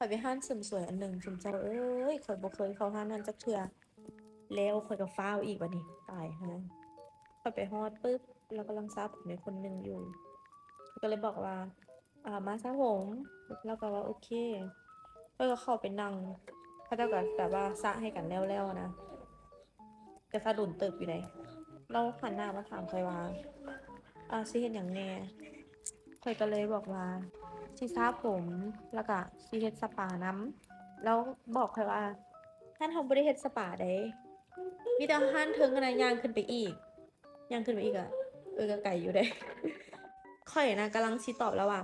อยไปห้านเสริมสวยอันหนึ่งจุนเจ้าเอ้ยข่อยบ่เคยเข้าห้านนั้นจักเทื่อแล้วข่อยก็ฟ้าวอีกบัดนี้ตายห่าข่อยไปฮอดปึ๊บแล้วกำลังซาผมในคนหนึ่งอยู่เขาก็เลยบอกว่ามาซาผมแล้วก็ว่าโอเคข่อยก็เข้าไปนั่งเขาเจ้าก็แบบว่าซะให้กันแล้วๆนะแต่ซาโดนเติบอยู่ไหนเราหันหน้ามาถามข่อยว่าสิเฮ็ดหยังแหน่ข่อยก็เลยบอกว่าสิซาผมแล้วก็สิเฮ็ดสปานำ แล้วบอกค่อยว่าท่านทำบริเฮ็ดสปาได้มีแต่ท่านเทิงอะนะย่างขึ้นไปอีกย่างขึ้นไปอีกอะก็ไกลอยู่ได้ค่อยนะกำลังสิตอบแล้วว่า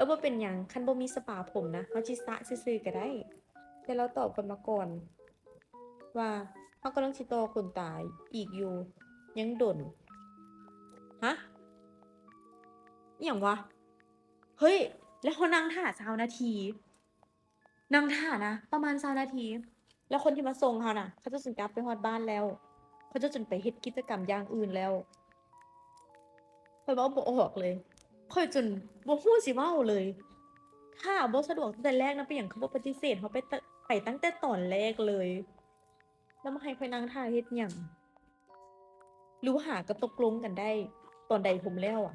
บ่เป็นหยังคันบ่มีสปาผมนะเฮาสิสระซื่อๆก็ได้แต่เราตอบกันมาก่อนว่าเฮากำลังสิต่อขนตาอีกอยู่ยังดนฮะอิหยังวะเฮ้ยแล้วเขานั่งท่า20นาทีนั่งท่านะประมาณ20นาที แล้วคนที่มาส่งเขาน่ะเขาจะจนกลับไปฮอดบ้านแล้วเขาจะจนไปเฮ็ดกิจกรรมอย่างอื่นแล้วข้อยเว้าบ่ออกเลยข้อยจนบ่ฮู้สิเว้าเลยถ้าบ่สะดวกตั้งแต่แรกนะเป็นหยังคือบ่ปฏิเสธเขาไปตั้งแต่ตอนแรกเลยแล้วมาให้ข้อยนั่งท่าเฮ็ดหยังหรือว่าหาก็ตกลงกันได้ตอนใดผมแล้วอะ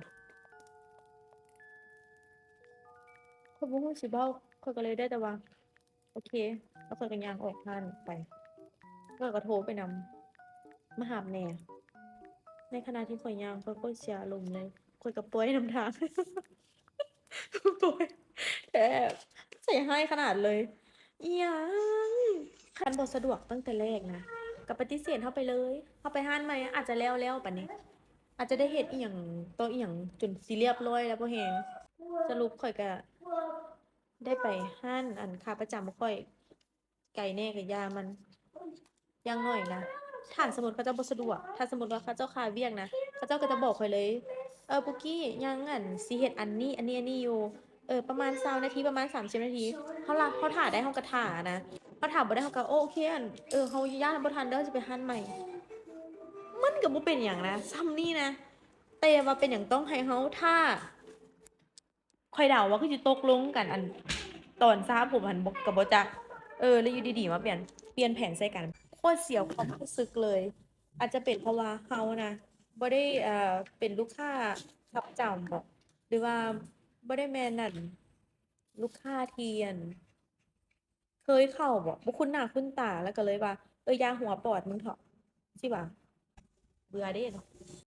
ข้อยบ่ฮู้สิเว้าข้อยก็เลยได้แต่ว่าโอเคแล้วข้อยก็ย่างออกร้านไปแล้วก็โทรไปนำมาหาแหน่ ในขณะที่ข่อยย่างข้อยก็เสียอารมณ์เลยข้อยก็ป่วยนำทางป่วยแท้ใจให้ขนาดเลยอิหยังคันบ่สะดวกตั้งแต่แรกนะก็ปฏิเสธเราไปเลยเราไปร้านใหม่อาจจะแล้วปานนี้อาจจะได้เฮ็ดอิหยังต่ออิหยังจนสิเรียบร้อยแล้วบ่แฮงสรุปข้อยก็ได้ไปร้านอันขาประจำข้อยไกลแหน่ก็ย่ามันอย่างน้อยนะถ้าสมมุติเขาเจ้าบ่สะดวกถ้าสมมุติว่าเขาเจ้าคาเวียกนะเขาเจ้าก็จะบอกข้อยเลยปุกกี้ยังอั่นสิเฮ็ดอันนี้อยู่ประมาณ20นาทีประมาณ30นาทีเราท่าได้เราก็ท่านะเราท่าบ่ได้เราก็โอเคอั่นเราย้านบ่ทันเด้อสิไปร้านใหม่มันก็บ่เป็นหยังนะส่ำนี้นะแต่ว่าเป็นหยังต้องให้เราท่าข้อยเดาว่าคือสิตกลงกันอันตอนซาผมหันบ่ก็บ่จักแล้วอยู่ดีๆมาเปลี่ยนแผนใส่กันโคตรเสียความรู้สึกเลยอาจจะเป็นเพราะว่าเรานะบ่ได้เป็นลูกค้าประจำบ่หรือว่าบ่ได้แม่นนั่นลูกค้าที่อั่นเคยเข้าบ่คุ้นหน้าคุ้นตาแล้วก็เลยว่าอย่าหัวปอดมึงเถาะสิว่าเบื่อเด้